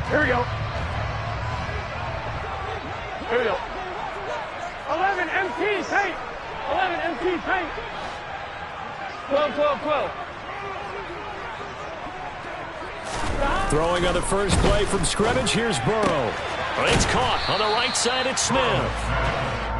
Here we go. Here we go. 11 MT paint. 11 MT paint. 12, 12, 12. Throwing on the first play from scrimmage, here's Burrow. It's caught on the right side at Smith.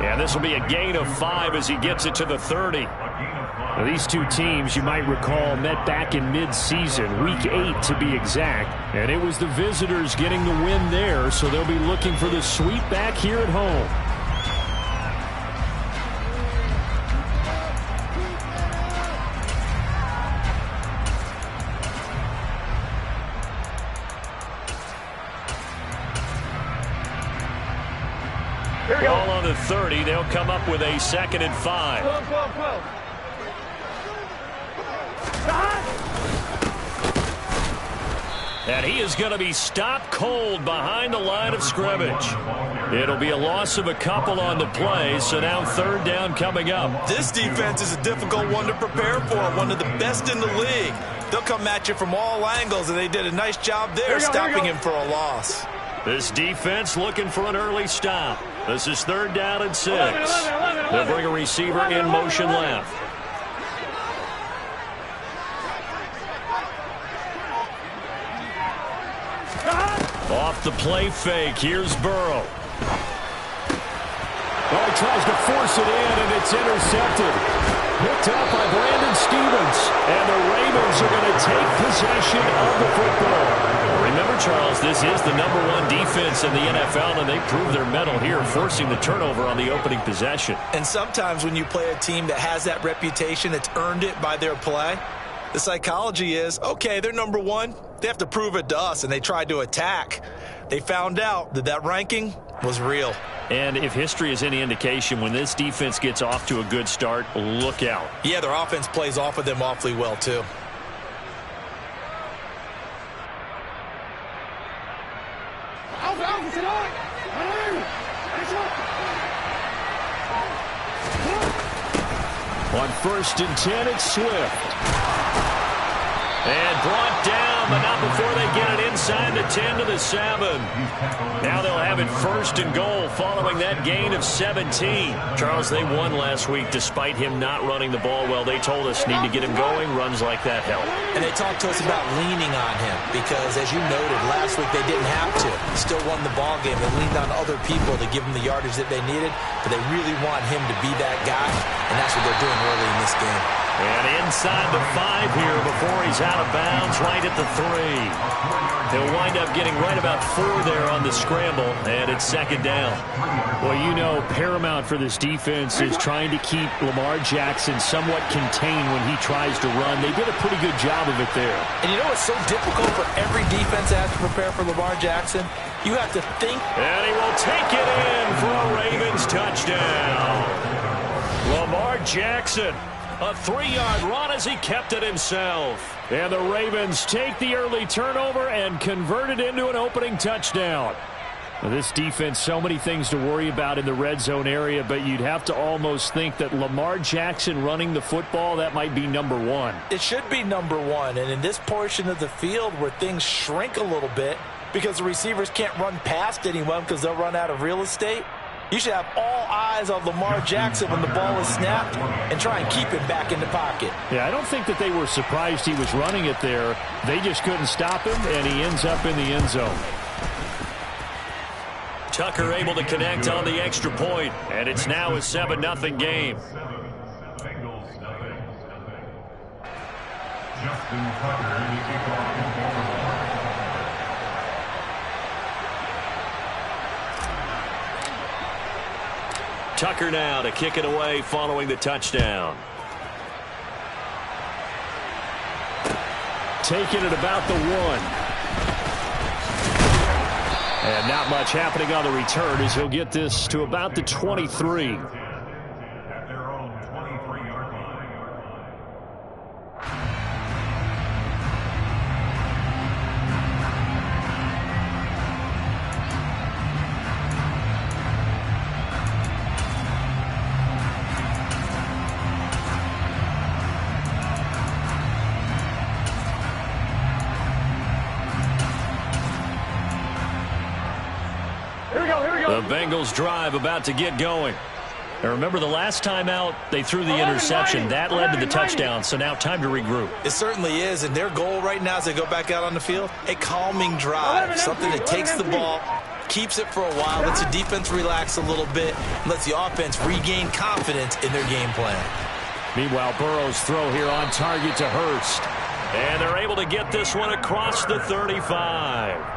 And this will be a gain of 5 as he gets it to the 30. Now, these two teams, you might recall, met back in mid-season, Week 8 to be exact. And it was the visitors getting the win there, so they'll be looking for the sweep back here at home. Ball on the 30. They'll come up with a 2nd and 5. 12, 12, 12. And he is going to be stopped cold behind the line of scrimmage. It'll be a loss of a couple on the play, so now 3rd down coming up. This defense is a difficult one to prepare for, one of the best in the league. They'll come at you from all angles, and they did a nice job there stopping him for a loss. This defense looking for an early stop. This is 3rd down and 6. 11. They'll bring a receiver in motion left. Off the play fake, here's Burrow. Oh, he tries to force it in, and it's intercepted. Picked up by Brandon Stevens. And the Ravens are going to take possession of the football. Remember, Charles, this is the #1 defense in the NFL, and they proved their mettle here, forcing the turnover on the opening possession. And sometimes when you play a team that has that reputation, that's earned it by their play, the psychology is, okay, they're #1. They have to prove it to us, and they tried to attack. They found out that that ranking was real. And if history is any indication, when this defense gets off to a good start, look out. Yeah, their offense plays off of them awfully well, too. On 1st and 10, it's Swift. And brought down, but not before they get it inside the 10 to the 7. Now they'll have it 1st and goal following that gain of 17. Charles, they won last week despite him not running the ball well. They told us need to get him going. Runs like that help. And they talked to us about leaning on him because, as you noted, last week they didn't have to. They still won the ball game. They leaned on other people to give them the yardage that they needed, but they really want him to be that guy, and that's what they're doing early in this game. And inside the 5 here before he's out of bounds, right at the 3. He'll wind up getting right about 4 there on the scramble, and it's 2nd down. Well, you know, paramount for this defense is trying to keep Lamar Jackson somewhat contained when he tries to run. They did a pretty good job of it there. And you know what's so difficult for every defense that has to prepare for Lamar Jackson? You have to think. And he will take it in for a Ravens touchdown. Lamar Jackson. A 3-yard run as he kept it himself. And the Ravens take the early turnover and convert it into an opening touchdown. Now, this defense, so many things to worry about in the red zone area, but you'd have to almost think that Lamar Jackson running the football, that might be #1. It should be #1, and in this portion of the field where things shrink a little bit because the receivers can't run past anyone because they'll run out of real estate, you should have all eyes on Lamar Jackson when the ball is snapped and try and keep him back in the pocket. Yeah, I don't think that they were surprised he was running it there. They just couldn't stop him, and he ends up in the end zone. Tucker able to connect on the extra point, and it's now a 7-0 game. Justin Tucker, the kickoff. Tucker now to kick it away following the touchdown. Taking it about the 1. And not much happening on the return as he'll get this to about the 23. At their own 23-yard line. The Bengals drive about to get going. And remember, the last time out, they threw the interception. That led to the touchdown, so now time to regroup. It certainly is, and their goal right now as they go back out on the field, a calming drive, something that takes the ball, keeps it for a while, lets the defense relax a little bit, lets the offense regain confidence in their game plan. Meanwhile, Burrow's throw here on target to Hurst. And they're able to get this one across the 35.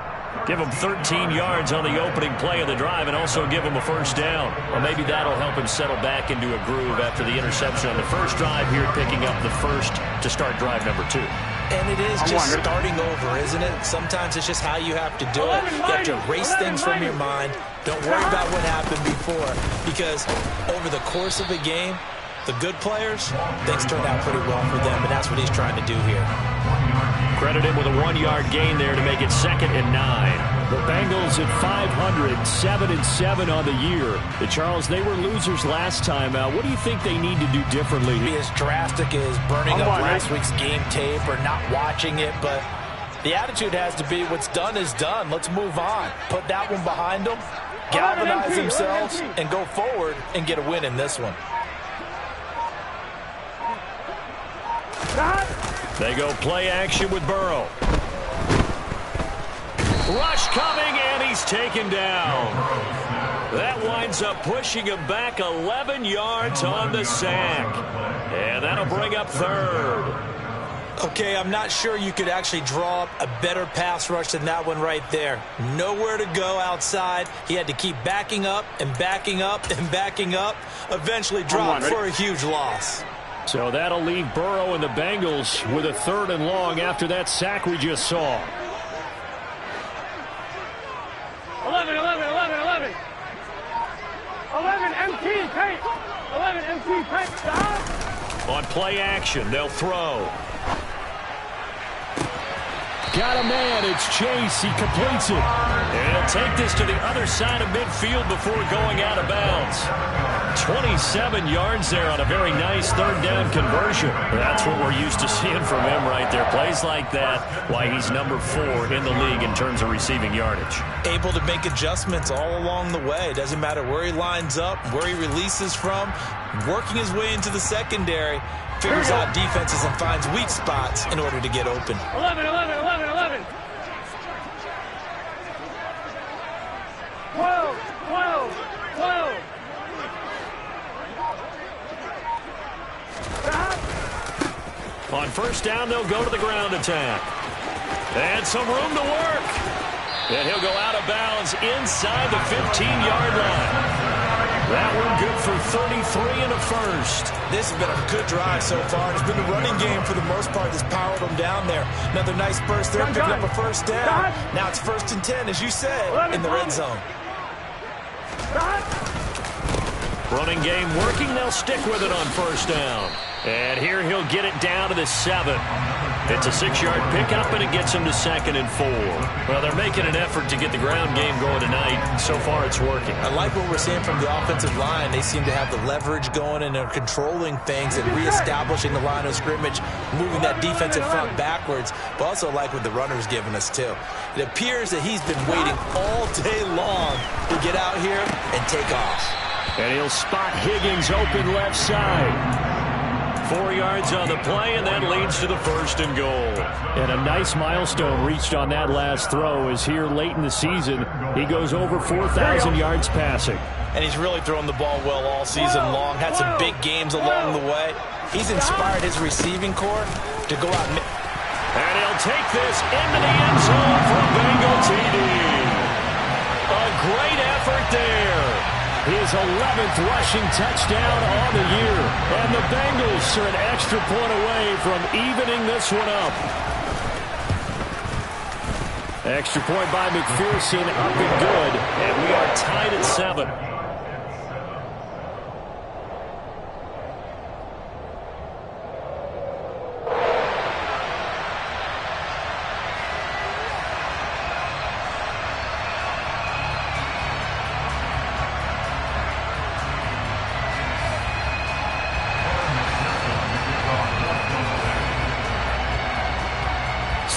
Give him 13 yards on the opening play of the drive and also give him a first down. Or maybe that'll help him settle back into a groove after the interception on the first drive here, picking up the first to start drive number 2. And it is just starting over, isn't it? Sometimes it's just how you have to do it. You have to erase things from your mind. Don't worry about what happened before, because over the course of a game, the good players, things turned out pretty well for them, and that's what he's trying to do here. Credit him with a 1-yard gain there to make it 2nd and 9. The Bengals at 500, 7-7 on the year. Charles, they were losers last time out. What do you think they need to do differently? Be as drastic as burning up last week's game tape or not watching it, but the attitude has to be what's done is done. Let's move on. Put that one behind them, galvanize themselves, and go forward and get a win in this one. They go play action with Burrow. Rush coming, and he's taken down. That winds up pushing him back 11 yards on the sack. And that'll bring up 3rd. Okay, I'm not sure you could actually draw up a better pass rush than that one right there. Nowhere to go outside. He had to keep backing up and backing up and backing up. Eventually dropped for a huge loss. So that'll leave Burrow and the Bengals with a 3rd and long after that sack we just saw. 11 MT tape. 11 MT tape. Stop. On play action, they'll throw. Got a man. It's Chase. He completes it. And he'll take this to the other side of midfield before going out of bounds. 27 yards there on a very nice 3rd down conversion. That's what we're used to seeing from him right there. Plays like that, why he's number 4 in the league in terms of receiving yardage. Able to make adjustments all along the way. Doesn't matter where he lines up, where he releases from, working his way into the secondary, figures out defenses and finds weak spots in order to get open. 11. 12. On first down, they'll go to the ground attack. And some room to work. And he'll go out of bounds inside the 15-yard line. That one good for 33 and a first. This has been a good drive so far. It's been the running game for the most part that's powered them down there. Another nice burst there, picking up a first down. Now it's 1st and 10, as you said, in the red zone. Running game working. They'll stick with it on first down. And here he'll get it down to the 7. It's a 6-yard pickup, and it gets him to 2nd and 4. Well, they're making an effort to get the ground game going tonight. So far, it's working. I like what we're seeing from the offensive line. They seem to have the leverage going, and they're controlling things and reestablishing the line of scrimmage, moving that defensive front backwards. But also like what the runner's giving us, too. It appears that he's been waiting all day long to get out here and take off. And he'll spot Higgins open left side. 4 yards on the play, and that leads to the 1st and goal. And a nice milestone reached on that last throw as here late in the season, he goes over 4,000 yards passing. And he's really thrown the ball well all season long. Had some big games along the way. He's inspired his receiving corps to go out and he'll take this into the end zone for a Bengal TD. A great effort there. His 11th rushing touchdown on the year. And the Bengals are an extra point away from evening this one up. Extra point by McPherson, up and good. And we are tied at 7.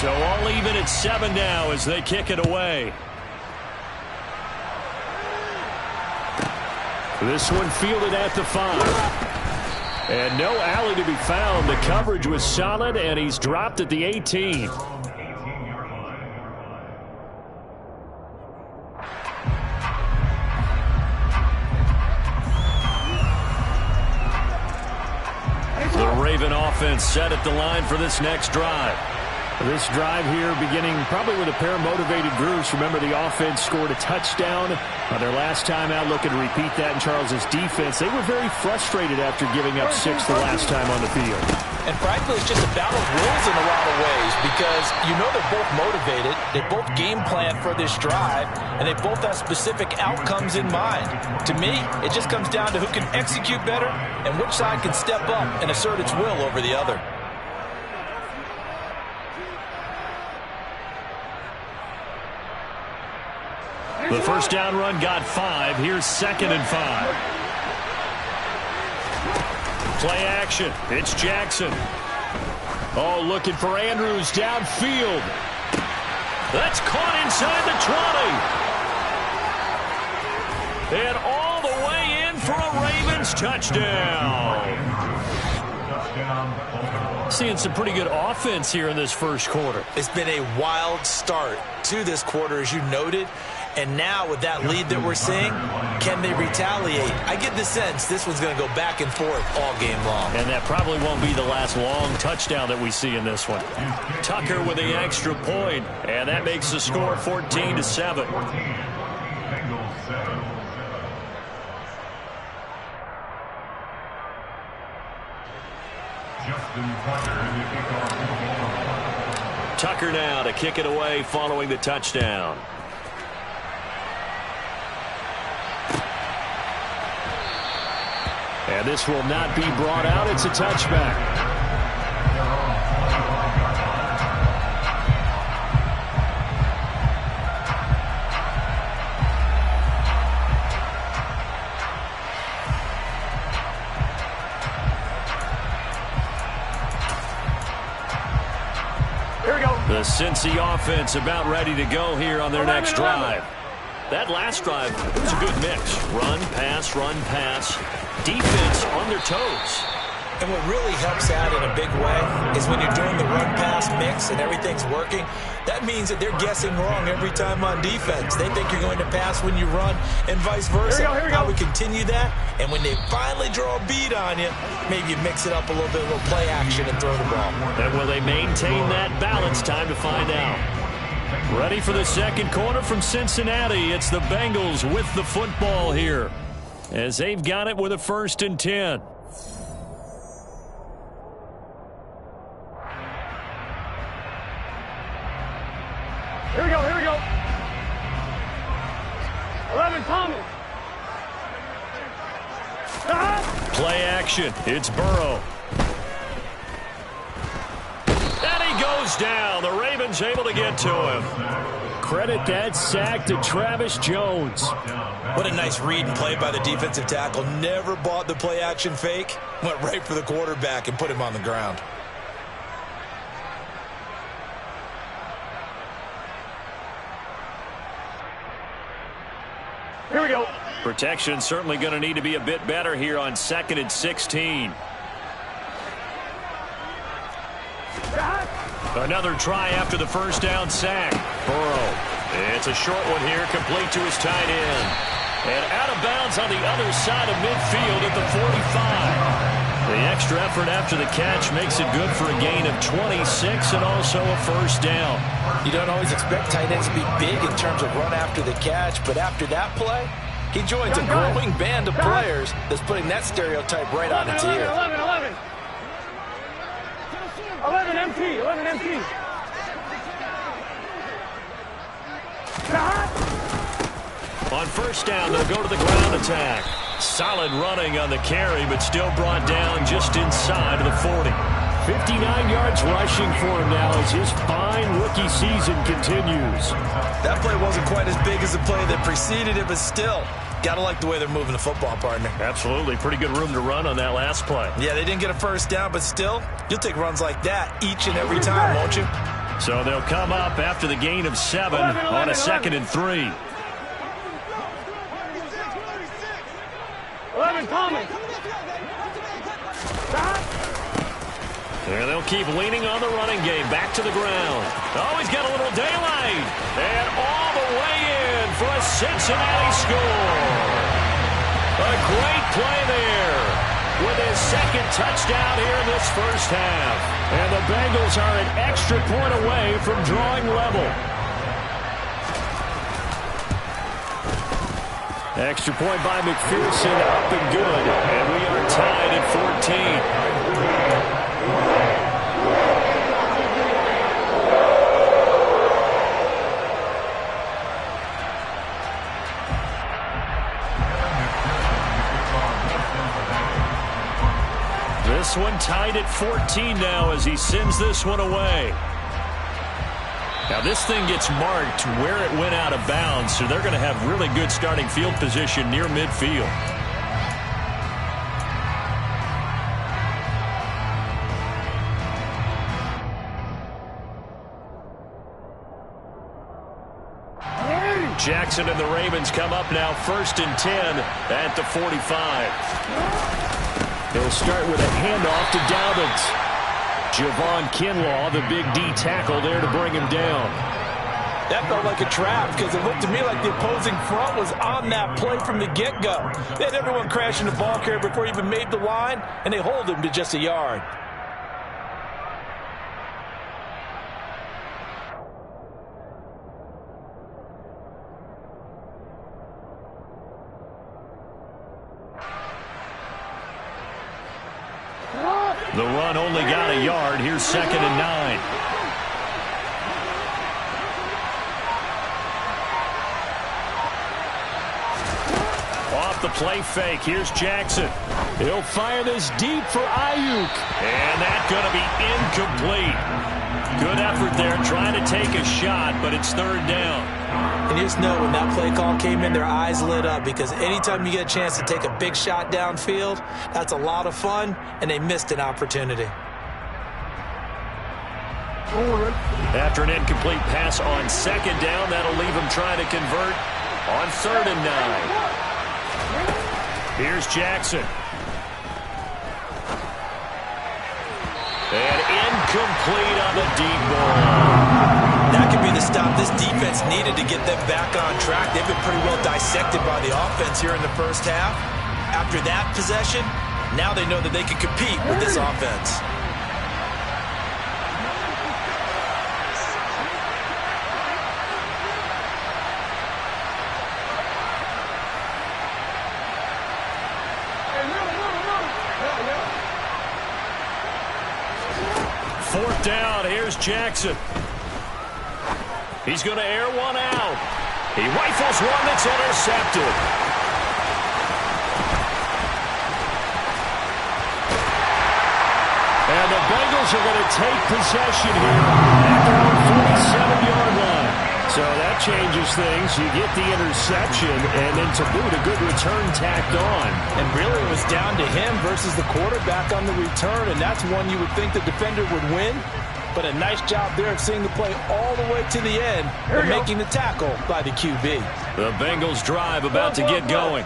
So all even at 7 now as they kick it away. This one fielded at the 5. And no alley to be found. The coverage was solid, and he's dropped at the 18. The Raven offense set at the line for this next drive. This drive here beginning probably with a pair of motivated groups. Remember, the offense scored a touchdown on their last time out, looking to repeat that in Charles's defense. They were very frustrated after giving up 6 the last time on the field. And frankly, it's just a battle of wills in a lot of ways because you know they're both motivated. They both game plan for this drive, and they both have specific outcomes in mind. To me, it just comes down to who can execute better and which side can step up and assert its will over the other. The first down run got 5. Here's 2nd and 5. Play action. It's Jackson. Oh, looking for Andrews downfield. That's caught inside the 20. And all the way in for a Ravens touchdown. Seeing some pretty good offense here in this first quarter. It's been a wild start to this quarter, as you noted. And now with that lead that we're seeing, can they retaliate? I get the sense this one's going to go back and forth all game long. And that probably won't be the last long touchdown that we see in this one. Tucker with the extra point, and that makes the score 14-7. Tucker now to kick it away following the touchdown. And this will not be brought out. It's a touchback. Here we go. The Cincy offense about ready to go here on their next drive. That last drive was a good mix. Run, pass. Defense on their toes. And what really helps out in a big way is when you're doing the run-pass mix and everything's working, that means that they're guessing wrong every time on defense. They think you're going to pass when you run and vice versa. Here we go. How we continue that, and when they finally draw a beat on you, maybe you mix it up a little bit, a little play action and throw the ball. And will they maintain that balance? Time to find out. Ready for the second quarter from Cincinnati. It's the Bengals with the football here, as they've got it with a 1st and 10. Here we go. 11, Thomas. Play action. It's Burrow. And he goes down. The Ravens able to get to him. Credit that sack to Travis Jones. What a nice read and play by the defensive tackle. Never bought the play action fake. Went right for the quarterback and put him on the ground. Here we go. Protection certainly going to need to be a bit better here on 2nd and 16. Another try after the first down sack. Burrow. It's a short one here, complete to his tight end. And out of bounds on the other side of midfield at the 45. The extra effort after the catch makes it good for a gain of 26 and also a first down. You don't always expect tight ends to be big in terms of run after the catch, but after that play, he joins a growing band of players that's putting that stereotype right on its ear. 11 MT. On first down, they'll go to the ground attack. Solid running on the carry, but still brought down just inside of the 40. 59 yards rushing for him now as his fine rookie season continues. That play wasn't quite as big as the play that preceded it, but still, got to like the way they're moving the football, partner. Absolutely. Pretty good room to run on that last play. Yeah, they didn't get a first down, but still, you'll take runs like that each and every time, won't you? So they'll come up after the gain of 7 on a 2nd and 3. 11 Thomas. There they'll keep leaning on the running game. Back to the ground. Oh, he's got a little daylight. And all the way in for a Cincinnati score. A great play there with his second touchdown here in this first half. And the Bengals are an extra point away from drawing level. Extra point by McPherson, up and good. And we are tied at 14. This one tied at 14 now as he sends this one away. Now this thing gets marked where it went out of bounds, so they're going to have really good starting field position near midfield. Jackson and the Ravens come up now 1st and 10 at the 45. They'll start with a handoff to Dobbins. Javon Kinlaw, the big D tackle there to bring him down. That felt like a trap because it looked to me like the opposing front was on that play from the get-go. They had everyone crashing the ball carrier before he even made the line, and they hold him to just a yard. The run only got a yard. Here's 2nd and 9. Off the play fake. Here's Jackson. He'll fire this deep for Ayuk. And that's going to be incomplete. Good effort there trying to take a shot, but it's 3rd down. And you just know when that play call came in, their eyes lit up because anytime you get a chance to take a big shot downfield, that's a lot of fun, and they missed an opportunity. After an incomplete pass on 2nd down, that'll leave him trying to convert on 3rd and 9. Here's Jackson. And incomplete on the deep ball. That could be the stop this defense needed to get them back on track. They've been pretty well dissected by the offense here in the first half. After that possession, now they know that they can compete with this offense. Fourth down, here's Jackson. He's going to air one out. He rifles one that's intercepted. And the Bengals are going to take possession here at their own 47-yard line. So that changes things. You get the interception, and then to boot, a good return tacked on. And really it was down to him versus the quarterback on the return, and that's one you would think the defender would win. But a nice job there of seeing the play all the way to the end and making the tackle by the QB. The Bengals drive about to get going.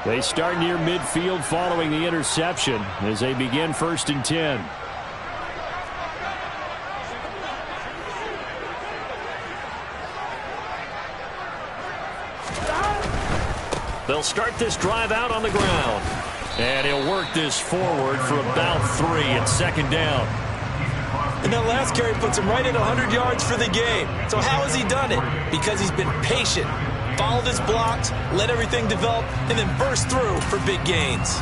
They start near midfield following the interception as they begin 1st and 10. They'll start this drive out on the ground. And he'll work this forward for about 3 at 2nd down. And that last carry puts him right at 100 yards for the game. So how has he done it? Because he's been patient, followed his blocks, let everything develop, and then burst through for big gains.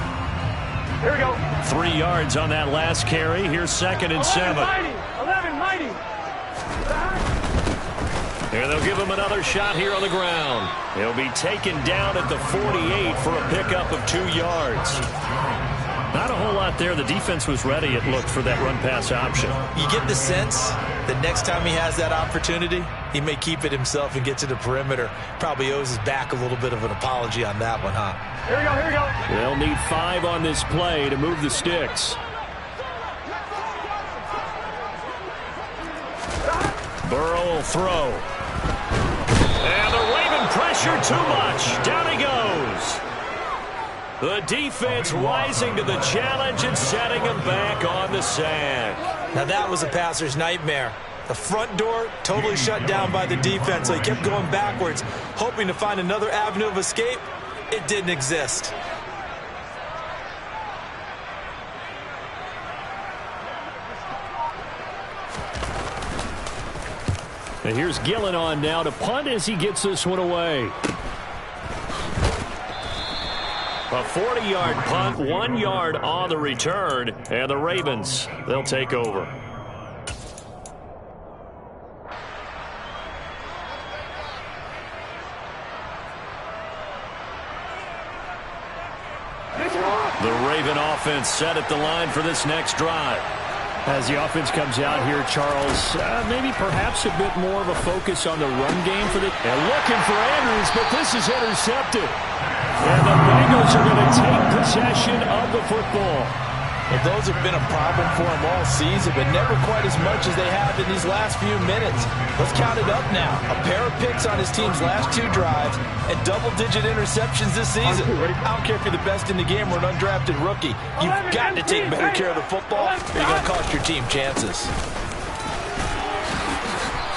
Here we go. 3 yards on that last carry. Here's 2nd and 7. 11 mighty. Here they'll give him another shot here on the ground. He'll be taken down at the 48 for a pickup of 2 yards. Not a whole lot there. The defense was ready, it looked, for that run-pass option. You get the sense that next time he has that opportunity, he may keep it himself and get to the perimeter. Probably owes his back a little bit of an apology on that one, huh? Here we go, here we go. They'll need 5 on this play to move the sticks. Burrow will throw. And the Raven pressure too much. Down he goes. The defense rising to the challenge and setting him back on the sack. Now that was a passer's nightmare. The front door totally shut down by the defense, so he kept going backwards, hoping to find another avenue of escape. It didn't exist. And here's Gillen on now to punt as he gets this one away. A 40-yard punt, 1 yard on the return, and the Ravens, they'll take over. The Raven offense set at the line for this next drive. As the offense comes out here, Charles, maybe perhaps a bit more of a focus on the run game for the... And looking for Andrews, but this is intercepted. And the Bengals are going to take possession of the football. Well, those have been a problem for them all season, but never quite as much as they have in these last few minutes. Let's count it up now. A pair of picks on his team's last 2 drives and double-digit interceptions this season. I don't care if you're the best in the game or an undrafted rookie. You've got to take better care of the football or you're going to cost your team chances.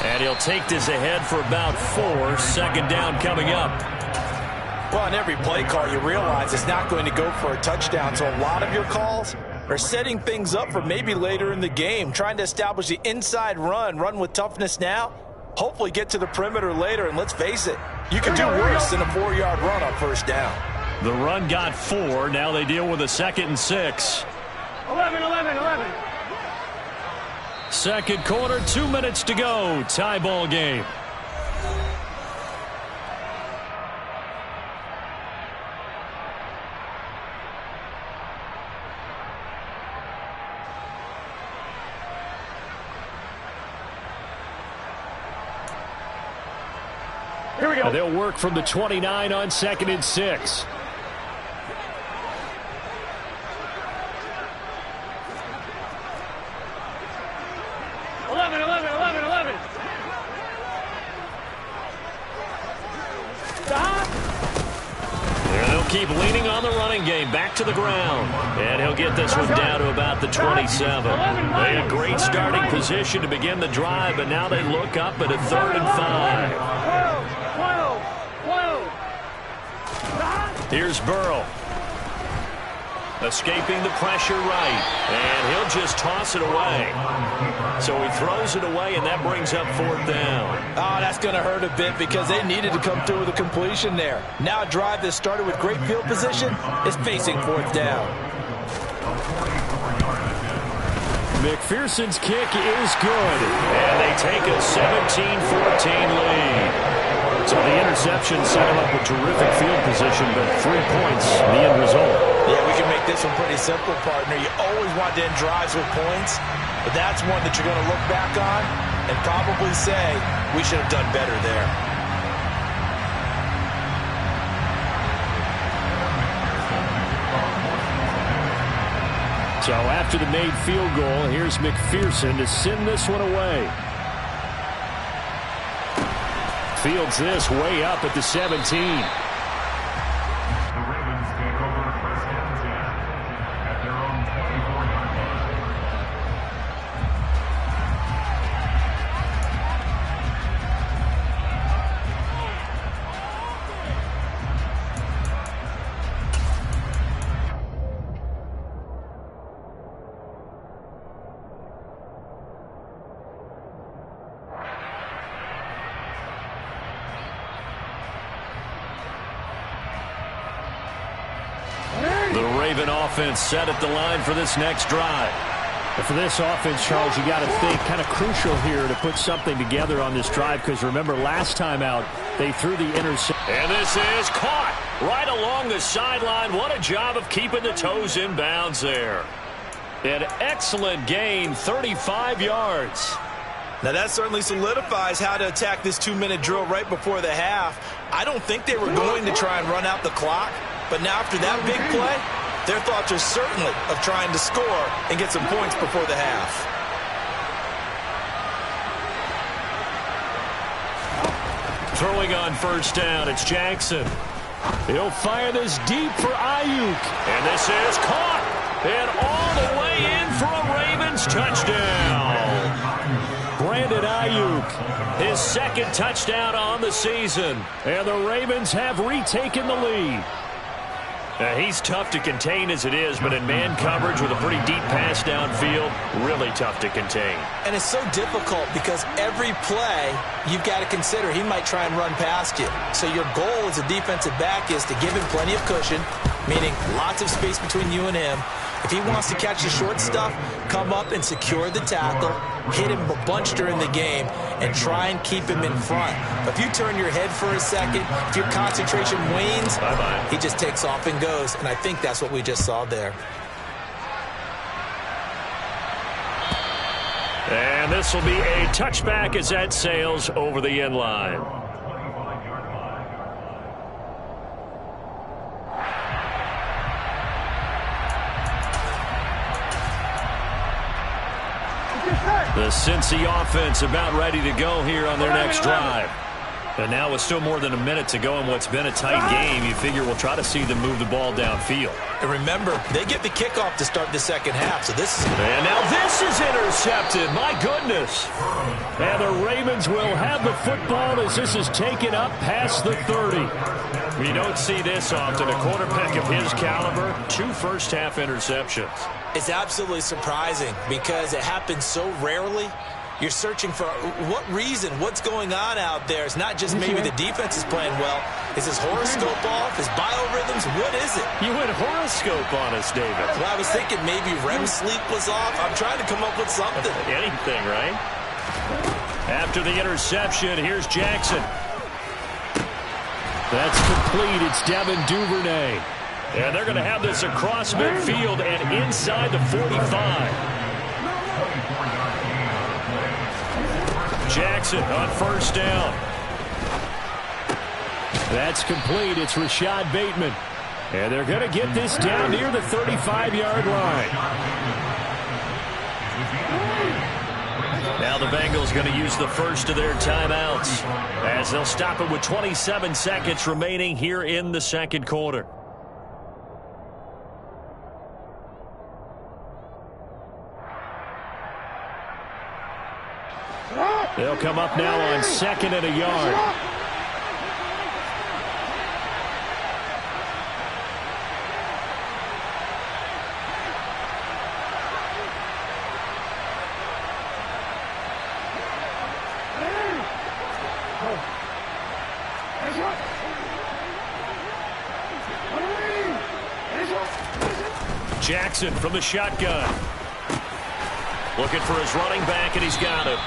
And he'll take this ahead for about 4. Second down coming up. Well, on every play call, you realize it's not going to go for a touchdown, so a lot of your calls are setting things up for maybe later in the game, trying to establish the inside run with toughness now, hopefully get to the perimeter later, and let's face it, you can do worse than a 4-yard run on first down. The run got 4. Now they deal with a 2nd and 6. 11. Second quarter, 2 minutes to go. Tie ball game. Here we go. They'll work from the 29 on 2nd and 6. Keep leaning on the running game. Back to the ground. And he'll get this one down to about the 27. They had a great starting position to begin the drive, but now they look up at a 3rd and 5. Here's Burrow. Escaping the pressure right. And he'll just toss it away. So he throws it away, and that brings up 4th down. Oh, that's going to hurt a bit because they needed to come through with a completion there. Now a drive that started with great field position is facing 4th down. McPherson's kick is good. And they take a 17-14 lead. So the interception set him up with terrific field position, but 3 points, the end result. Yeah, we can make this one pretty simple, partner. You always want to end drives with points, but that's one that you're going to look back on and probably say, we should have done better there. So after the made field goal, here's McPherson to send this one away. Fields this way up at the 17. The Ravens take over 1st and 10 at their own 24-yard line. The Raven offense set at the line for this next drive. And for this offense, Charles, you got to think kind of crucial here to put something together on this drive, because remember last time out they threw the interception. And this is caught right along the sideline. What a job of keeping the toes in bounds there. An excellent gain, 35 yards. Now that certainly solidifies how to attack this 2-minute drill right before the half. I don't think they were going to try and run out the clock, but now after that big play, their thoughts are certainly of trying to score and get some points before the half. Throwing on first down, it's Jackson. He'll fire this deep for Ayuk. And this is caught. And all the way in for a Ravens touchdown. Brandon Ayuk, his second touchdown on the season. And the Ravens have retaken the lead. He's tough to contain as it is, but in man coverage with a pretty deep pass downfield, really tough to contain. And it's so difficult because every play you've got to consider he might try and run past you. So your goal as a defensive back is to give him plenty of cushion, meaning lots of space between you and him. If he wants to catch the short stuff, come up and secure the tackle, hit him a bunch during the game, and try and keep him in front. But if you turn your head for a second, if your concentration wanes, bye-bye, he just takes off and goes. And I think that's what we just saw there. And this will be a touchback as that sails over the end line. The Cincy offense about ready to go here on their next drive. And now with still more than a minute to go in what's been a tight game, you figure we'll try to see them move the ball downfield. And remember, they get the kickoff to start the second half, so this is... And now this is intercepted. My goodness. And the Ravens will have the football as this is taken up past the 30. We don't see this often. A quarterback of his caliber, 2 first-half interceptions. It's absolutely surprising because it happens so rarely. You're searching for what reason, what's going on out there. It's not just maybe the defense is playing well. Is his horoscope off? His biorhythms? What is it? You went horoscope on us, David. Well, I was thinking maybe REM sleep was off. I'm trying to come up with something. Anything, right? After the interception, here's Jackson. That's complete. It's Devin Duvernay. And they're going to have this across midfield and inside the 45. Jackson on first down. That's complete. It's Rashad Bateman. And they're going to get this down near the 35-yard line. Now the Bengals going to use the first of their timeouts as they'll stop it with 27 seconds remaining here in the second quarter. They'll come up now on second and a yard. Jackson from the shotgun. Looking for his running back, and he's got it.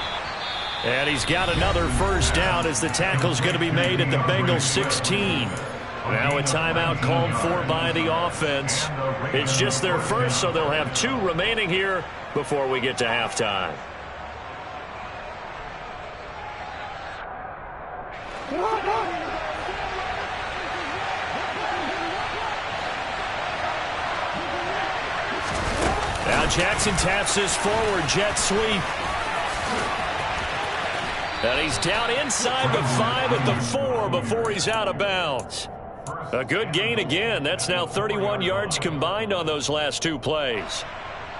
And he's got another first down as the tackle's going to be made at the Bengals 16. Now a timeout called for by the offense. It's just their first, so they'll have 2 remaining here before we get to halftime. Now Jackson taps this forward jet sweep. And he's down inside the 5 at the 4 before he's out of bounds. A good gain again. That's now 31 yards combined on those last 2 plays.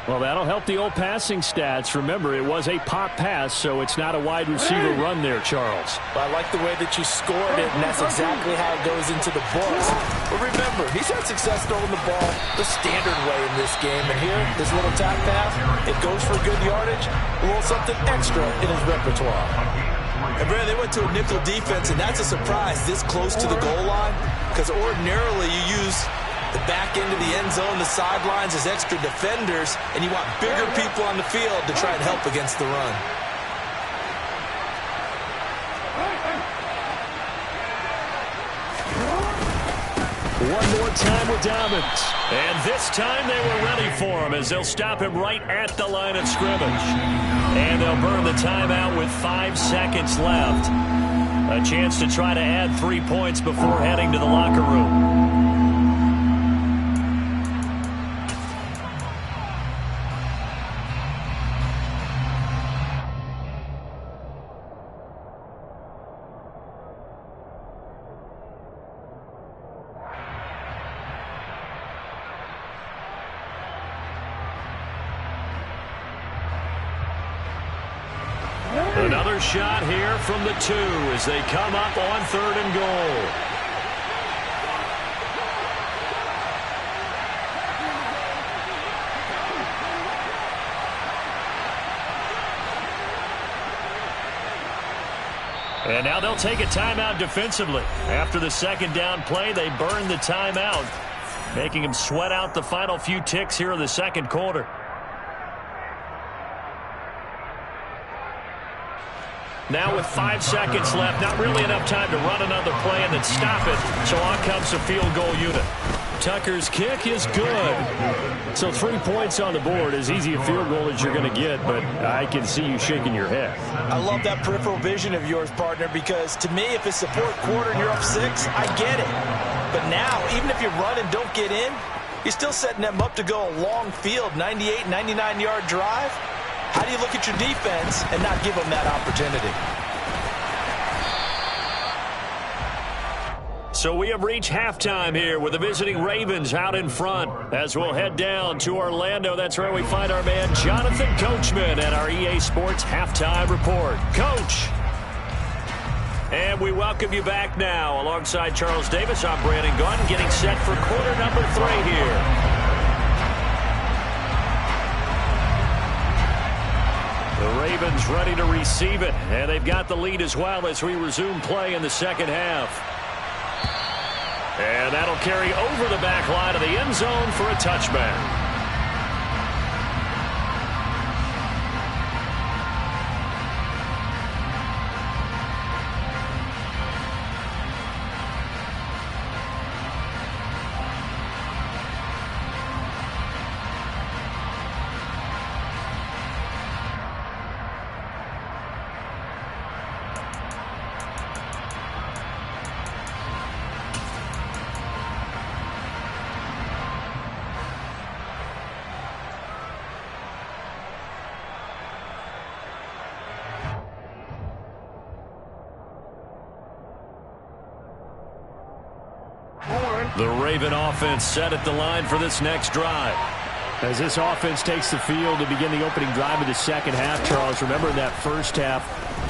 Well, that'll help the old passing stats. Remember, it was a pop pass, so it's not a wide receiver run there, Charles. Well, I like the way that you scored it, and that's exactly how it goes into the books. But remember, he's had success throwing the ball the standard way in this game. And here, this little tap pass, it goes for good yardage, a little something extra in his repertoire. And, Brad, they went to a nickel defense, and that's a surprise this close to the goal line, because ordinarily you use the back end of the end zone, the sidelines as extra defenders, and you want bigger people on the field to try and help against the run. One more time with Dobbins. And this time they were ready for him as they'll stop him right at the line of scrimmage. And they'll burn the timeout with 5 seconds left. A chance to try to add 3 points before heading to the locker room. Another shot here from the 2 as they come up on 3rd and goal. And now they'll take a timeout defensively. After the 2nd down play, they burn the timeout, making them sweat out the final few ticks here in the 2nd quarter. Now with 5 seconds left, not really enough time to run another play and then stop it. So on comes the field goal unit. Tucker's kick is good. So 3 points on the board, as easy a field goal as you're going to get, but I can see you shaking your head. I love that peripheral vision of yours, partner, because to me, if it's the 4th quarter and you're up 6, I get it. But now, even if you run and don't get in, you're still setting them up to go a long field, 98, 99-yard drive. How do you look at your defense and not give them that opportunity? So we have reached halftime here with the visiting Ravens out in front. As we'll head down to Orlando, that's where we find our man Jonathan Coachman at our EA Sports Halftime Report. Coach! And we welcome you back now. Alongside Charles Davis, I'm Brandon Gunn, getting set for quarter number 3 here. The Ravens ready to receive it, and they've got the lead as well as we resume play in the 2nd half. And that'll carry over the back line of the end zone for a touchback. The Raven offense set at the line for this next drive. As this offense takes the field to begin the opening drive of the 2nd half, Charles, remember in that 1st half,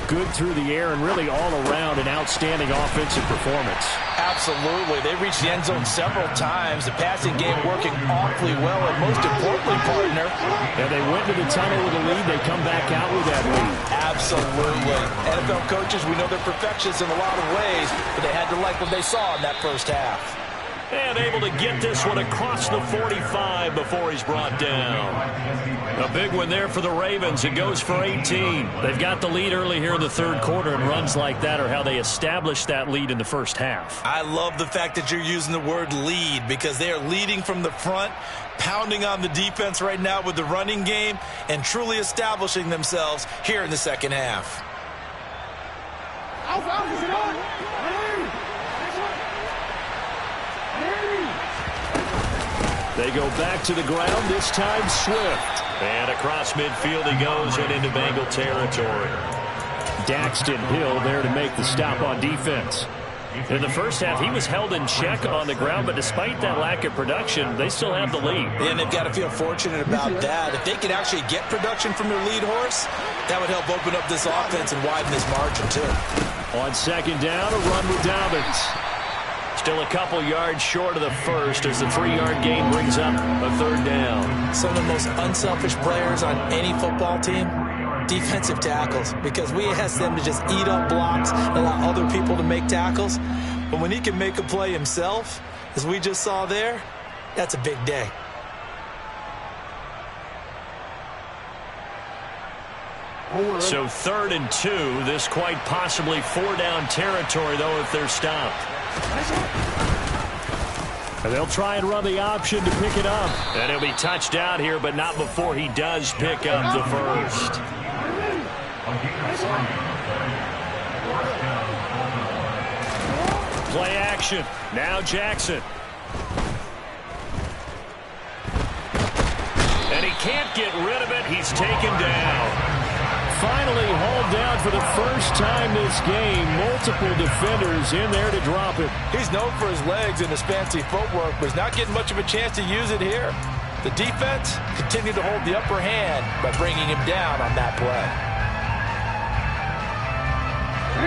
good through the air and really all around an outstanding offensive performance. Absolutely. They reached the end zone several times. The passing game working awfully well, and most importantly, partner. And they went to the tunnel with a lead. They come back out with that lead. Absolutely. NFL coaches, we know they're perfectionists in a lot of ways, but they had to like what they saw in that 1st half. And able to get this one across the 45 before he's brought down. A big one there for the Ravens. It goes for 18. They've got the lead early here in the 3rd quarter, and runs like that are how they established that lead in the 1st half. I love the fact that you're using the word lead, because they are leading from the front, pounding on the defense right now with the running game, and truly establishing themselves here in the 2nd half. They go back to the ground, this time Swift. And across midfield he goes and into Bengal territory. Daxton Hill there to make the stop on defense. In the 1st half, he was held in check on the ground, but despite that lack of production, they still have the lead. And they've got to feel fortunate about that. If they could actually get production from their lead horse, that would help open up this offense and widen this margin too. On 2nd down, a run with Dobbins. Still a couple yards short of the 1st as the 3-yard gain brings up a 3rd down. Some of the most unselfish players on any football team, defensive tackles, because we ask them to just eat up blocks and allow other people to make tackles. But when he can make a play himself, as we just saw there, that's a big day. So 3rd and 2, this quite possibly 4-down territory, though, if they're stopped. And they'll try and run the option to pick it up. And he'll be touched out here, but not before he does pick up the 1st. Play action. Now Jackson. And he can't get rid of it. He's taken down. Finally hauled down for the 1st time this game. Multiple defenders in there to drop it. He's known for his legs and his fancy footwork, but he's not getting much of a chance to use it here. The defense continued to hold the upper hand by bringing him down on that play.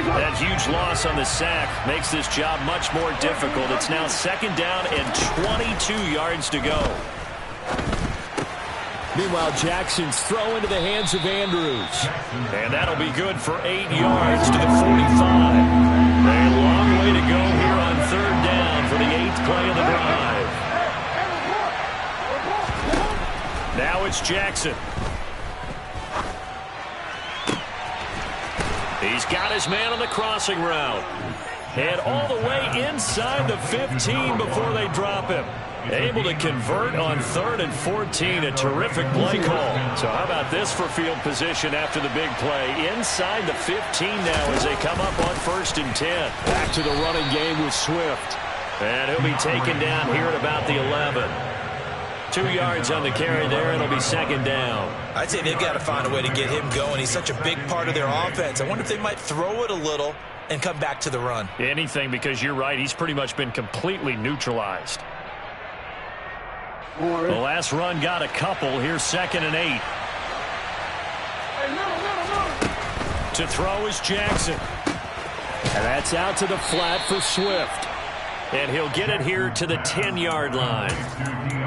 That huge loss on the sack makes this job much more difficult. It's now 2nd down and 22 yards to go. Meanwhile, Jackson's throw into the hands of Andrews. And that'll be good for 8 yards to the 45. A long way to go here on 3rd down for the 8th play of the drive. Now it's Jackson. He's got his man on the crossing route. And all the way inside the 15 before they drop him. Able to convert on 3rd and 14. A terrific play call. So how about this for field position after the big play? Inside the 15 now as they come up on 1st and 10. Back to the running game with Swift. And he'll be taken down here at about the 11. 2 yards on the carry there, and it'll be 2nd down. I'd say they've got to find a way to get him going. He's such a big part of their offense. I wonder if they might throw it a little and come back to the run. Anything, because you're right. He's pretty much been completely neutralized. The last run got a couple. Here's 2nd and 8. To throw is Jackson. And that's out to the flat for Swift. And he'll get it here to the 10-yard line.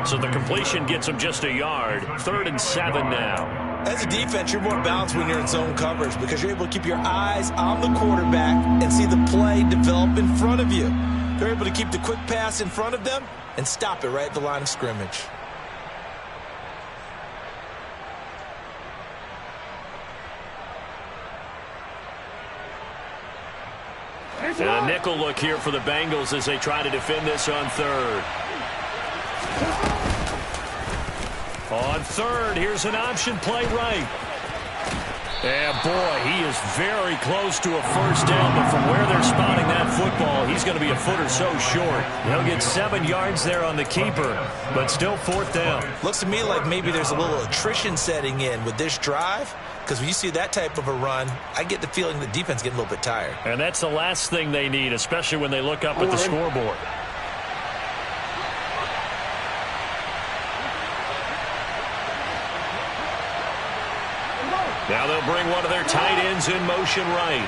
So the completion gets him just a yard. 3rd and 7 now. As a defense, you're more balanced when you're in zone coverage because you're able to keep your eyes on the quarterback and see the play develop in front of you. They're able to keep the quick pass in front of them and stop it right at the line of scrimmage. And a nickel look here for the Bengals as they try to defend this on 3rd. On 3rd, here's an option play right. And boy, he is very close to a 1st down, but from where they're spotting that football, he's going to be a foot or so short. He'll get 7 yards there on the keeper, but still 4th down. Looks to me like maybe there's a little attrition setting in with this drive, because when you see that type of a run, I get the feeling the defense is getting a little bit tired. And that's the last thing they need, especially when they look up at the scoreboard. Now they'll bring one of their tight ends in motion right.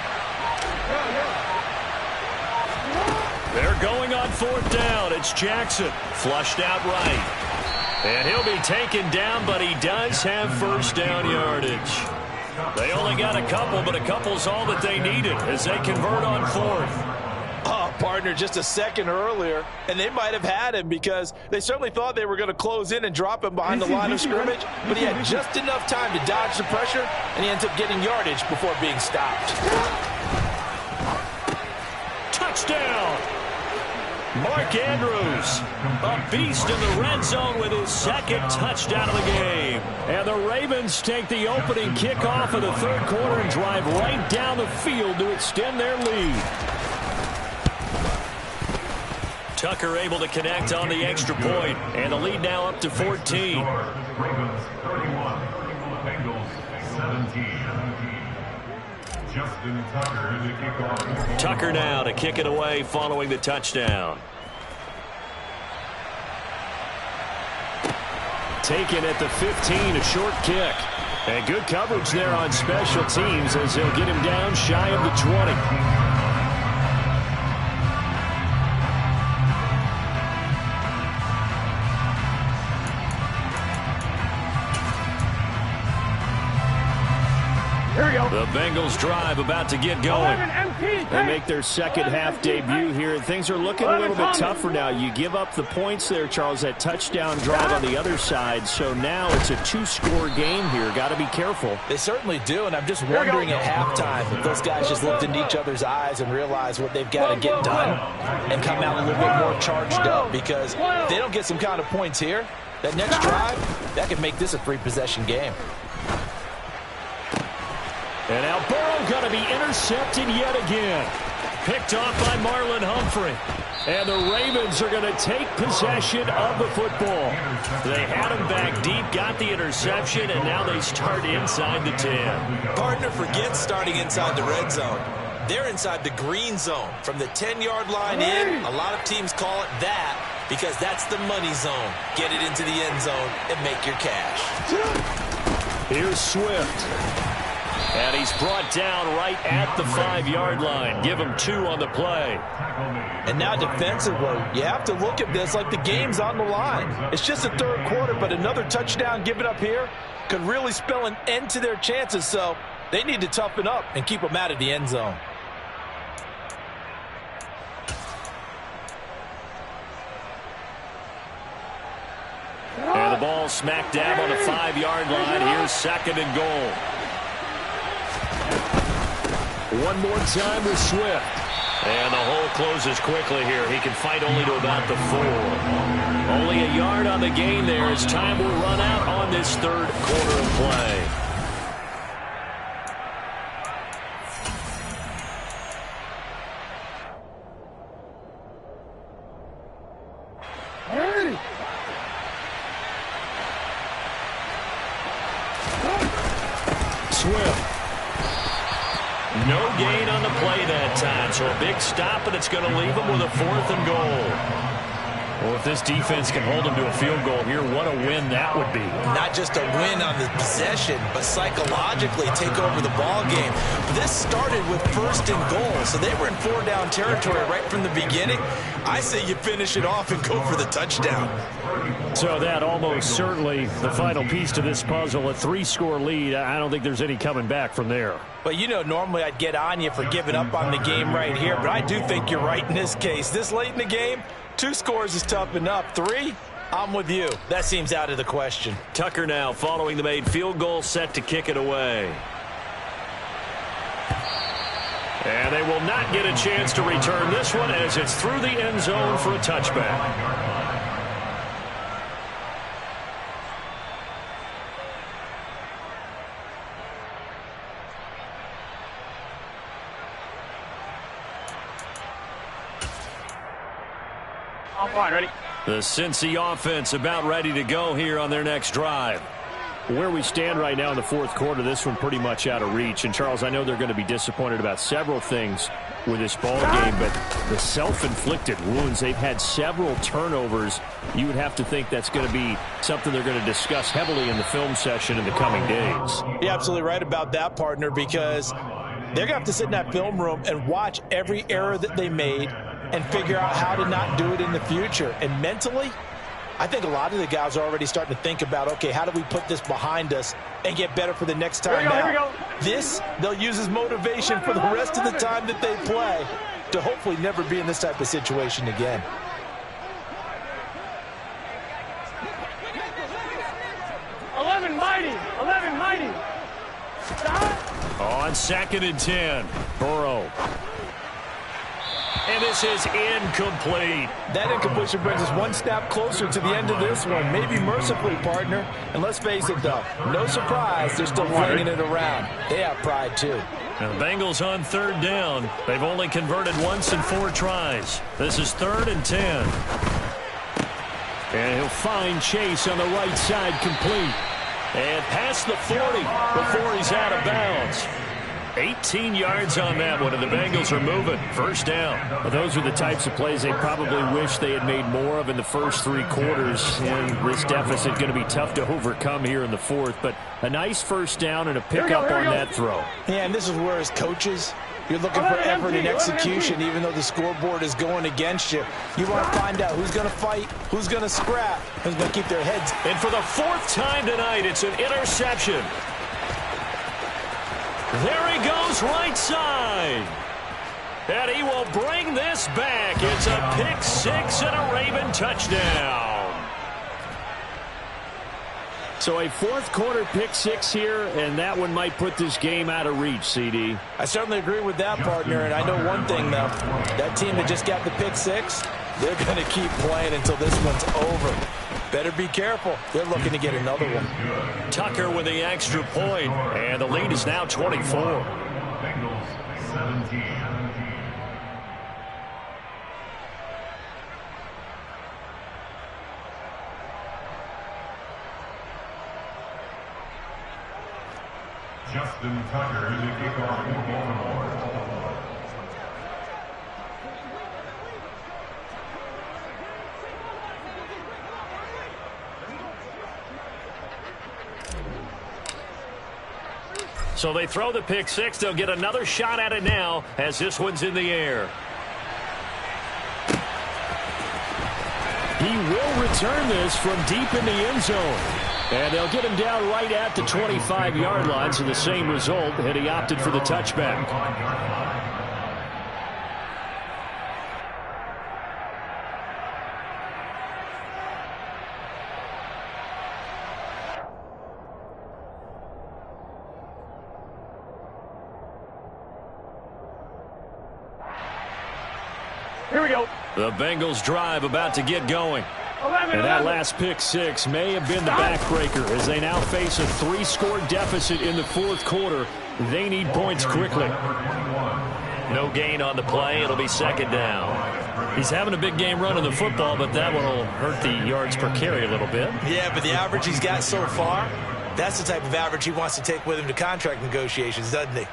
They're going on 4th down. It's Jackson. Flushed out right. And he'll be taken down, but he does have 1st down yardage. They only got a couple, but a couple's all that they needed as they convert on 4th. Partner, just a second earlier, and they might have had him because they certainly thought they were going to close in and drop him behind the line of scrimmage, but he had just enough time to dodge the pressure, and he ends up getting yardage before being stopped. Touchdown! Mark Andrews, a beast in the red zone with his 2nd touchdown of the game. And the Ravens take the opening kickoff of the 3rd quarter and drive right down the field to extend their lead. Tucker able to connect on the extra point, and the lead now up to 14. Ravens 31, Bengals 17. Justin Tucker to kick off. Tucker now to kick it away following the touchdown. Taken at the 15, a short kick. And good coverage there on special teams as they'll get him down shy of the 20. Here we go. The Bengals drive about to get going. They make their 2nd half debut here. Things are looking a little bit tougher now. You give up the points there, Charles, that touchdown drive on the other side. So now it's a 2-score game here. Got to be careful. They certainly do, and I'm just wondering at halftime if those guys just looked into each other's eyes and realized what they've got to get done and come out a little bit more charged up, because if they don't get some kind of points here, that next drive, that could make this a 3-possession game. And now Burrow going to be intercepted yet again. Picked off by Marlon Humphrey. And the Ravens are going to take possession of the football. They had him back deep, got the interception, and now they start inside the 10. Partner, forget starting inside the red zone. They're inside the green zone. From the 10-yard line in, a lot of teams call it that because that's the money zone. Get it into the end zone and make your cash. Here's Swift. And he's brought down right at the 5-yard line. Give him 2 on the play. And now defensively, you have to look at this like the game's on the line. It's just the 3rd quarter, but another touchdown given up here could really spell an end to their chances. So they need to toughen up and keep them out of the end zone. And the ball smack dab on the 5-yard line. Here's 2nd and goal. One more time with Swift. And the hole closes quickly here. He can fight only to about the 4. Only a yard on the gain there as time will run out on this 3rd quarter of play. Swift. No gain on the play that time, so a big stop, and it's going to leave them with a 4th and goal. Well, if this defense can hold them to a field goal here, what a win that would be. Not just a win on the possession, but psychologically take over the ball game. This started with 1st and goal, so they were in 4-down territory right from the beginning. I say you finish it off and go for the touchdown. So that almost certainly the final piece to this puzzle, a 3-score lead. I don't think there's any coming back from there. But, you know, normally I'd get on you for giving up on the game right here, but I do think you're right in this case. This late in the game, 2 scores is tough enough. 3, I'm with you. That seems out of the question. Tucker now following the made field goal, set to kick it away. And they will not get a chance to return this one as it's through the end zone for a touchback. Fine, ready? The Cincy offense about ready to go here on their next drive. Where we stand right now in the 4th quarter, this one pretty much out of reach. And, Charles, I know they're going to be disappointed about several things with this ball game, but the self-inflicted wounds, they've had several turnovers. You would have to think that's going to be something they're going to discuss heavily in the film session in the coming days. You're absolutely right about that, partner, because they're going to have to sit in that film room and watch every error that they made and figure out how to not do it in the future. And mentally, I think a lot of the guys are already starting to think about, okay, how do we put this behind us and get better for the next time out? This, they'll use as motivation for the rest of the time that they play to hopefully never be in this type of situation again. Mighty. On 2nd and 10, Burrow. And this is incomplete. That incompletion brings us one step closer to the end of this one. Maybe mercifully, partner. And let's face it, though, no surprise, they're still flinging it around. They have pride, too. Now the Bengals on 3rd down. They've only converted once in 4 tries. This is 3rd and 10. And he'll find Chase on the right side complete. And past the 40 before he's out of bounds. 18 yards on that one, and the Bengals are moving. 1st down. Well, those are the types of plays they probably wish they had made more of in the first 3 quarters. And this deficit going to be tough to overcome here in the 4th. But a nice 1st down and a pickup on that throw. Yeah, and this is where as coaches, you're looking for effort and execution, even though the scoreboard is going against you. You want to find out who's going to fight, who's going to scrap, who's going to keep their heads. And for the 4th time tonight, it's an interception. There he goes right side. And he will bring this back. It's a pick 6 and a Raven touchdown. So a 4th quarter pick 6 here, and that one might put this game out of reach, CD. I certainly agree with that, partner. And I know one thing, though. That team that just got the pick 6, they're going to keep playing until this one's over. Better be careful. They're looking to get another one. Tucker with the extra point, and the lead is now 24. Bengals 17. Justin Tucker to kick off for Baltimore. So they throw the pick six. They'll get another shot at it now as this one's in the air. He will return this from deep in the end zone. And they'll get him down right at the 25-yard line, so the same result, and he opted for the touchback. Here we go. The Bengals drive about to get going. 11, And that last pick six may have been the backbreaker as they now face a 3-score deficit in the fourth quarter. They need points quickly. No gain on the play. It'll be second down. He's having a big game running the football, but that one will hurt the yards per carry a little bit. Yeah, but the average he's got so far, that's the type of average he wants to take with him to contract negotiations, doesn't he?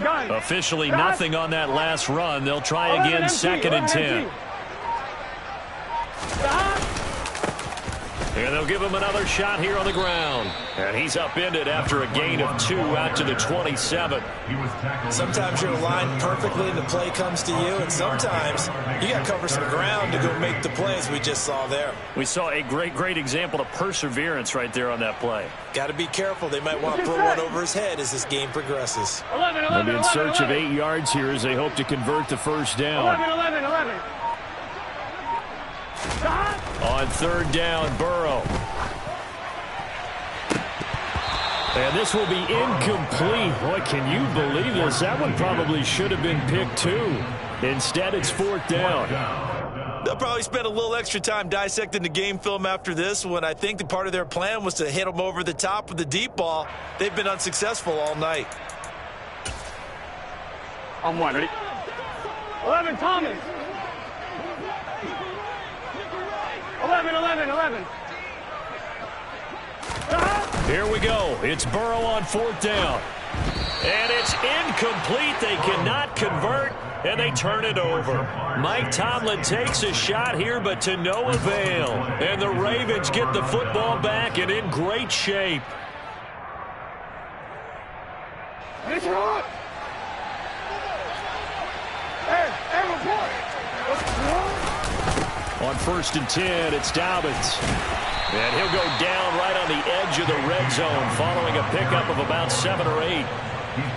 Gun. Officially nothing on that last run. They'll try again, second and 10. And they'll give him another shot here on the ground. And he's upended after a gain of 2 out to the 27. Sometimes you're aligned perfectly and the play comes to you, and sometimes you got to cover some ground to go make the play, as we just saw there. We saw a great example of perseverance right there on that play. Got to be careful. They might want to throw one over his head as this game progresses. 11, They'll be in search of 8 yards here as they hope to convert the first down. 11. On third down, Burrow. And this will be incomplete. Boy, can you believe this? That one probably should have been picked too. Instead, it's fourth down. They'll probably spend a little extra time dissecting the game film after this when I think the part of their plan was to hit them over the top with the deep ball. They've been unsuccessful all night. I'm one. Ready? 11, Thomas. 11. Here we go. It's Burrow on fourth down. And it's incomplete. They cannot convert, and they turn it over. Mike Tomlin takes a shot here, but to no avail. And the Ravens get the football back and in great shape. It's hot. Hey, report. On first and 10, it's Dobbins. And he'll go down right on the edge of the red zone following a pickup of about 7 or 8.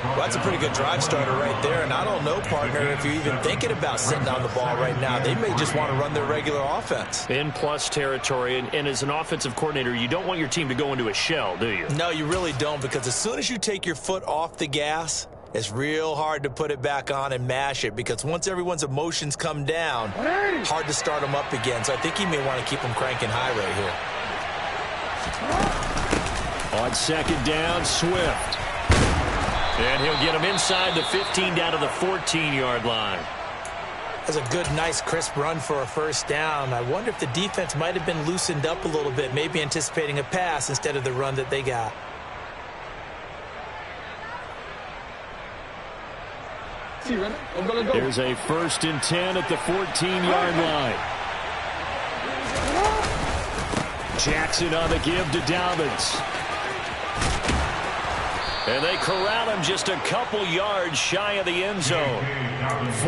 Well, that's a pretty good drive starter right there, and I don't know, partner, if you're even thinking about sitting on the ball right now. They may just want to run their regular offense. In plus territory, and as an offensive coordinator, you don't want your team to go into a shell, do you? No, you really don't, because as soon as you take your foot off the gas, it's real hard to put it back on and mash it, because once everyone's emotions come down, hard to start them up again. So I think he may want to keep them cranking high right here. On second down, Swift. And he'll get him inside the 15 down to the 14-yard line. That's a good, nice, crisp run for a first down. I wonder if the defense might have been loosened up a little bit, maybe anticipating a pass instead of the run that they got. There's a first and 10 at the 14-yard line. Jackson on the give to Dobbins. And they corral him just a couple yards shy of the end zone.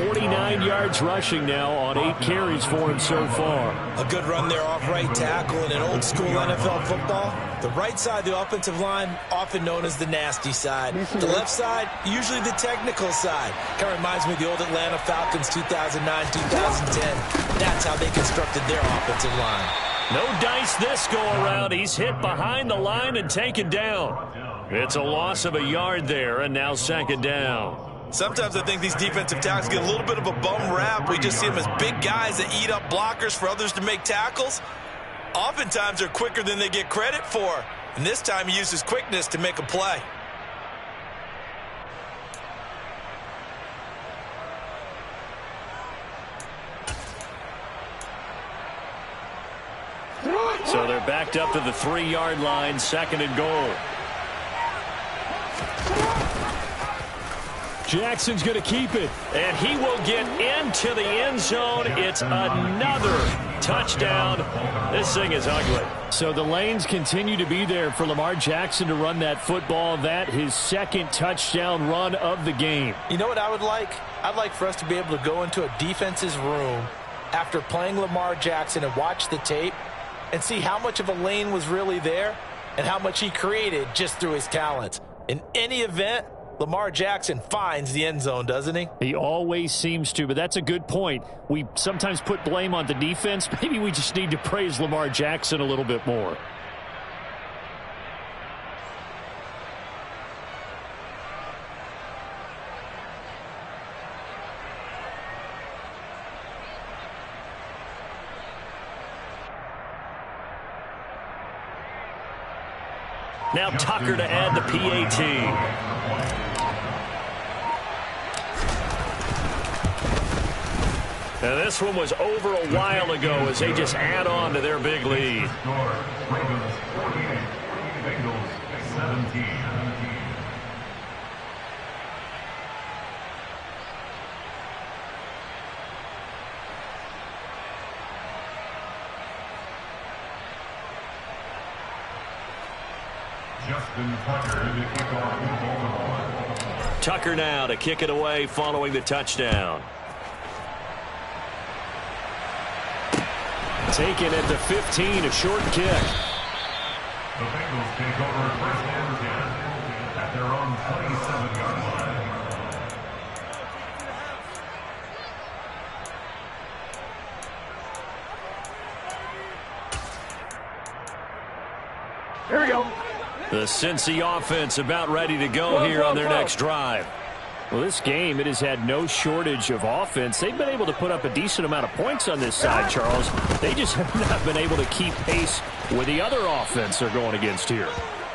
49 yards rushing now on 8 carries for him so far. A good run there off right tackle in an old school NFL football. The right side of the offensive line, often known as the nasty side. The left side, usually the technical side. Kind of reminds me of the old Atlanta Falcons 2009, 2010. That's how they constructed their offensive line. No dice this go around. He's hit behind the line and taken down. It's a loss of a yard there, and now second down. Sometimes I think these defensive tackles get a little bit of a bum rap. We just see them as big guys that eat up blockers for others to make tackles. Oftentimes they're quicker than they get credit for. And this time he used his quickness to make a play. So they're backed up to the 3-yard line, second and goal. Jackson's going to keep it. And he will get into the end zone. It's another touchdown. This thing is ugly. So the lanes continue to be there for Lamar Jackson to run that football. That his second touchdown run of the game. You know what I would like? I'd like for us to be able to go into a defense's room after playing Lamar Jackson and watch the tape and see how much of a lane was really there and how much he created just through his talents. In any event, Lamar Jackson finds the end zone, doesn't he? He always seems to, but that's a good point. We sometimes put blame on the defense. Maybe we just need to praise Lamar Jackson a little bit more. Now Tucker to add the PAT. Now this one was over a while ago as they just add on to their big lead. Ravens 48, Bengals 17. Justin Tucker to kick off the Baltimore. Tucker now to kick it away following the touchdown. Taken at the 15, a short kick. The Bengals take over first and 10 at their own 27-yard line. Here we go. The Cincy offense about ready to go here on their next drive. Well, this game, it has had no shortage of offense. They've been able to put up a decent amount of points on this side, Charles. They just have not been able to keep pace with the other offense they're going against here.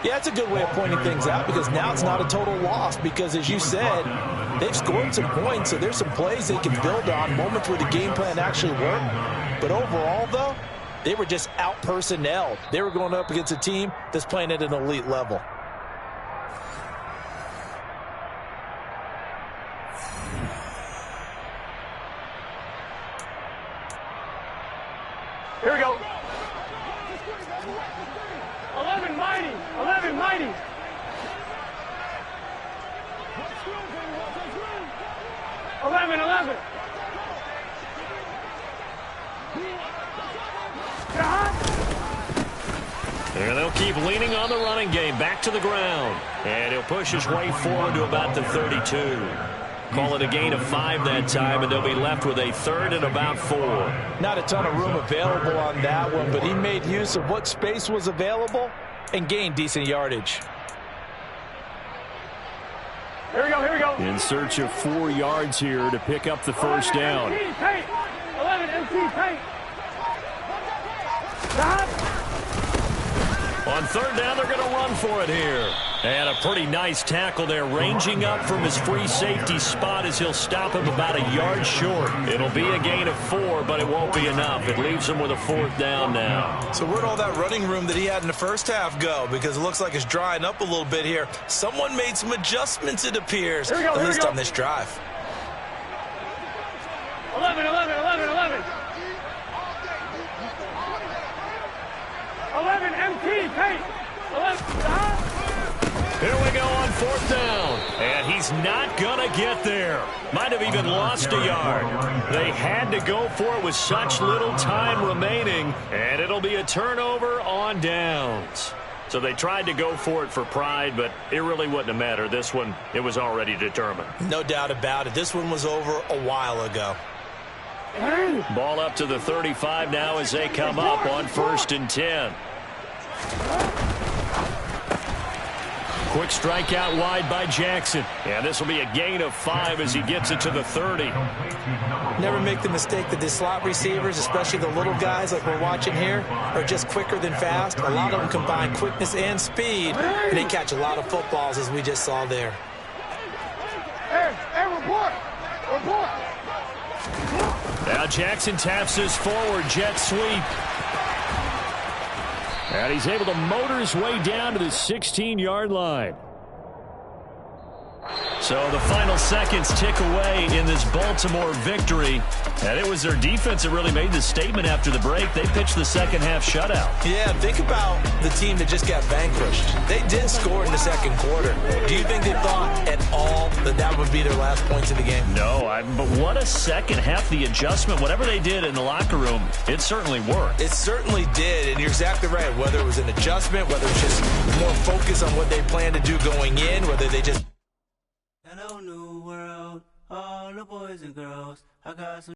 Yeah, that's a good way of pointing things out because now it's not a total loss because, as you said, they've scored some points, so there's some plays they can build on, moments where the game plan actually worked. But overall, though, they were just out-personnelled. They were going up against a team that's playing at an elite level. Here we go. 11 mighty. 11 mighty. Eleven. And they'll keep leaning on the running game. Back to the ground. And he'll push his way forward to about the 32. Call it a gain of 5 that time, and they'll be left with a third and about 4. Not a ton of room available on that one, but he made use of what space was available and gained decent yardage. Here we go. In search of 4 yards here to pick up the first down. 11 MT paint. On third down, they're going to run for it here. And a pretty nice tackle there, ranging up from his free safety spot as he'll stop him about a yard short. It'll be a gain of 4, but it won't be enough. It leaves him with a fourth down now. So where'd all that running room that he had in the first half go? Because it looks like it's drying up a little bit here. Someone made some adjustments, it appears, at least on this drive. 11. 11 MT paint. 11. Here we go on fourth down. And he's not going to get there. Might have even lost a yard. They had to go for it with such little time remaining. And it'll be a turnover on downs. So they tried to go for it for pride, but it really wouldn't have mattered. This one, it was already determined. No doubt about it. This one was over a while ago. Ball up to the 35 now as they come up on first and 10. Quick strike out wide by Jackson. And this will be a gain of 5 as he gets it to the 30. Never make the mistake that the slot receivers, especially the little guys like we're watching here, are just quicker than fast. A lot of them combine quickness and speed, and they catch a lot of footballs as we just saw there. Hey, report. Now Jackson taps this forward jet sweep. And he's able to motor his way down to the 16-yard line. So the final seconds tick away in this Baltimore victory. And it was their defense that really made the statement after the break. They pitched the second half shutout. Yeah, think about the team that just got vanquished. They did score in the second quarter. Do you think they thought at all that that would be their last points in the game? No, but what a second half. The adjustment, whatever they did in the locker room, it certainly worked. It certainly did, and you're exactly right. Whether it was an adjustment, whether it was just more focus on what they planned to do going in, whether they just... Hello, new world, all the boys and girls. I got some